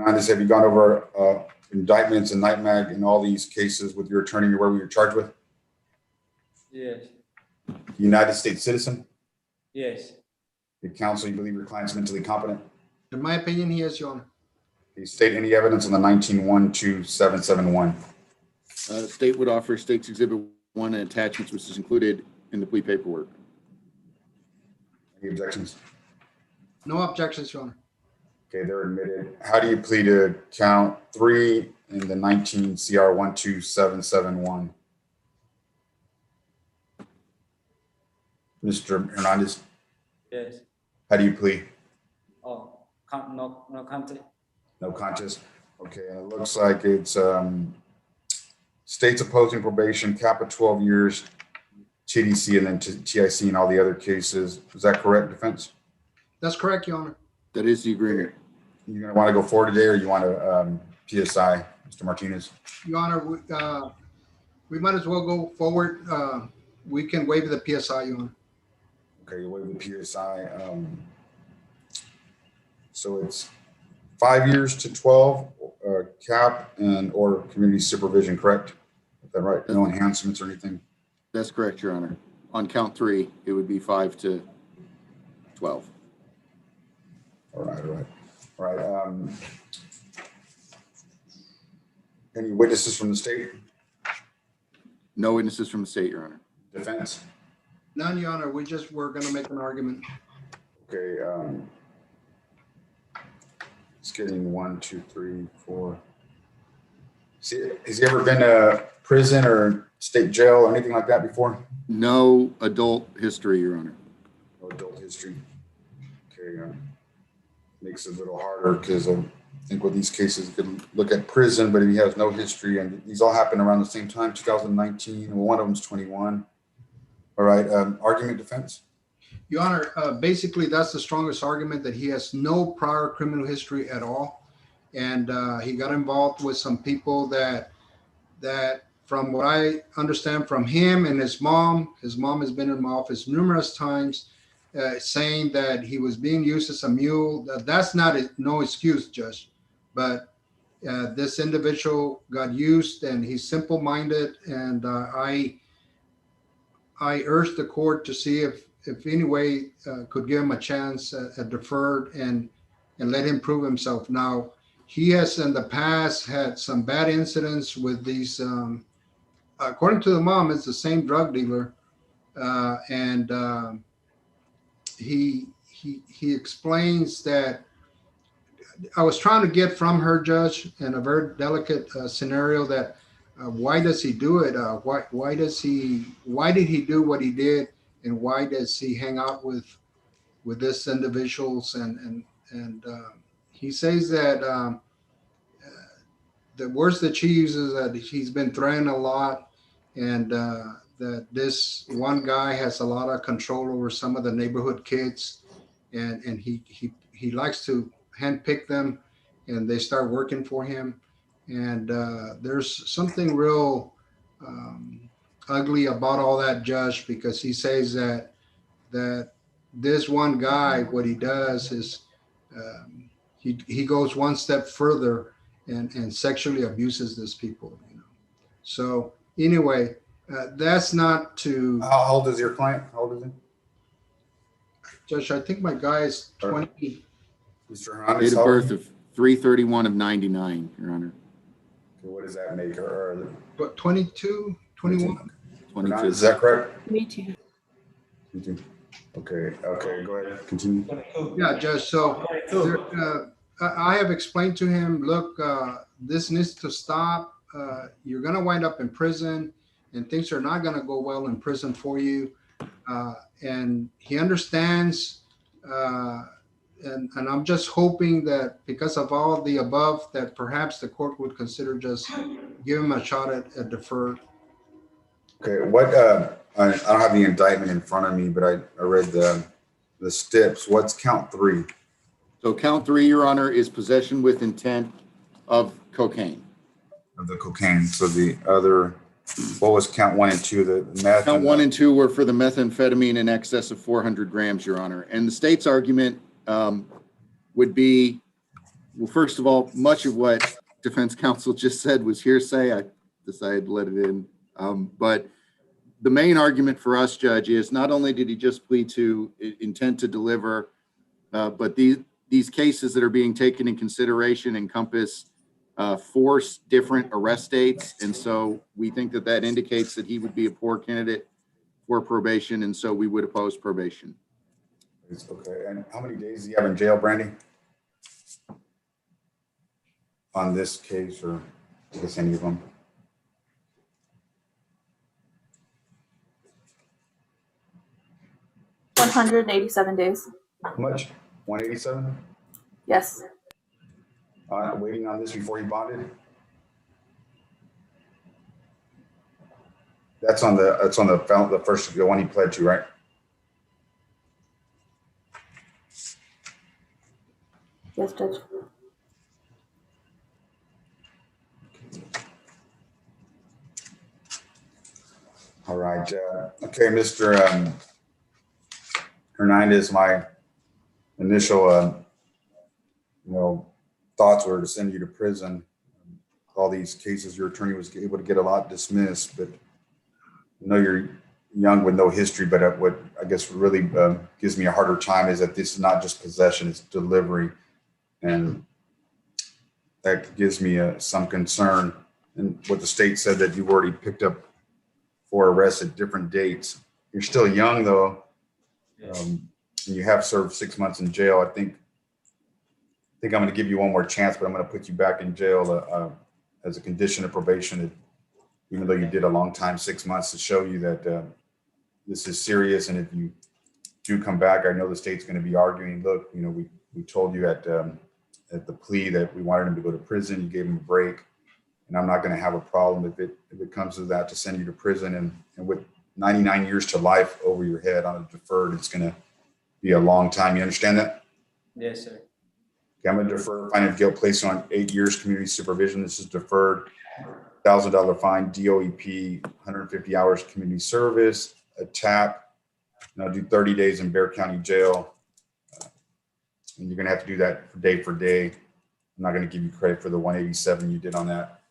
Hernandez, have you gone over indictments and nightmag in all these cases with your attorney or whoever you're charged with? Yes. United States citizen? Yes. The counsel, you believe your client's mentally competent? In my opinion, he is, Your Honor. Can you state any evidence on the 19-12771? State would offer State's Exhibit 1 and attachments, which is included in the plea paperwork. Any objections? No objections, Your Honor. Okay, they're admitted. How do you plead to count 3 in the 19 CR 12771? Mr. Hernandez, Yes. how do you plead? Oh, no contest. No contest. Okay, and it looks like it's states opposing probation, cap of 12 years, TDC, and then TIC and all the other cases. Is that correct, defense? That's correct, Your Honor. That is the agreement. You're going to want to go forward today, or you want to PSI, Mr. Martinez? Your Honor, we might as well go forward. We can waive the PSI, Your Honor. Okay, you waive the PSI. So it's 5 years to 12 cap and or community supervision, correct? Is that right? No enhancements or anything? That's correct, Your Honor. On count 3, it would be 5 to 12. All right. Any witnesses from the state? No witnesses from the state, Your Honor. Defense? None, Your Honor. We're going to make an argument. Okay. It's getting 1, 2, 3, 4. See, has he ever been to prison or state jail or anything like that before? No adult history, Your Honor. No adult history. Okay. Makes it a little harder because I think with these cases, you could look at prison, but if he has no history, and these all happened around the same time, 2019, and one of them's 21. All right. Argument, defense? Your Honor, basically, that's the strongest argument, that he has no prior criminal history at all. And he got involved with some people that from what I understand from him and his mom has been in my office numerous times saying that he was being used as a mule. That's not no excuse, Judge. But this individual got used, and he's simple-minded. And I urged the court to see if any way could give him a chance at deferred and let him prove himself. Now, he has in the past had some bad incidents with these, according to the mom, it's the same drug dealer. He explains that I was trying to get from her, Judge, in a very delicate scenario, that why does he do it? Why did he do what he did? And why does he hang out with this individuals? And he says that the words that she uses, that he's been threatened a lot, and that this one guy has a lot of control over some of the neighborhood kids, and he likes to handpick them, and they start working for him. And there's something real ugly about all that, Judge, because he says that this one guy, what he does is he goes one step further and sexually abuses these people. So anyway, that's not to. How old is your client? How old is he? Judge, I think my guy is 20. Mr. Hernandez, Date of birth of 3/31 of 99, Your Honor. what does that make her? But 22, 21. 22. Is that correct? Me too. Okay, go ahead, continue. Yeah, Judge. So I have explained to him, look, this needs to stop. You're going to wind up in prison, and things are not going to go well in prison for you. And he understands. And I'm just hoping that because of all the above, that perhaps the court would consider just give him a shot at deferred. Okay, what, I don't have the indictment in front of me, but I read the steps. What's count 3? So count 3, Your Honor, is possession with intent of cocaine. Of the cocaine. So the other, what was count 1 and 2? The meth. Count 1 and 2 were for the methamphetamine in excess of 400 grams, Your Honor. And the state's argument would be Well, first of all, much of what defense counsel just said was hearsay. I decided to let it in. But the main argument for us, Judge, is not only did he just plead to intent to deliver, but these cases that are being taken in consideration encompass 4 different arrest dates. And so we think that that indicates that he would be a poor candidate for probation. And so we would oppose probation. It's okay. And how many days do you have in jail, Brandy? On this case, or I guess any of them? $187 days. How much? 187? Yes. Waiting on this before he bonded? That's on the first, the one he pled to, right? Yes, Judge. All right. Okay, Mr. Hernandez, my initial, thoughts were to send you to prison. All these cases, your attorney was able to get a lot dismissed, but I know you're young with no history, but what I guess really gives me a harder time is that this is not just possession, it's delivery. And that gives me some concern. And what the state said that you've already picked up 4 arrests at different dates. You're still young though. Yes. And you have served 6 months in jail. I think I'm going to give you one more chance, but I'm going to put you back in jail as a condition of probation, even though you did a long time, 6 months, to show you that this is serious. And if you do come back, I know the state's going to be arguing, look, we told you at the plea that we wanted him to go to prison. You gave him a break. And I'm not going to have a problem if it comes to that, to send you to prison. And with 99 years to life over your head on a deferred, it's going to be a long time. You understand that? Yes, sir. Okay, I'm going to defer finding of guilt, placed on 8 years community supervision. This is deferred. $1,000 fine, DOEP, 150 hours community service, a TAP, and I'll do 30 days in Bexar County Jail. And you're going to have to do that day for day. I'm not going to give you credit for the 187 you did on that.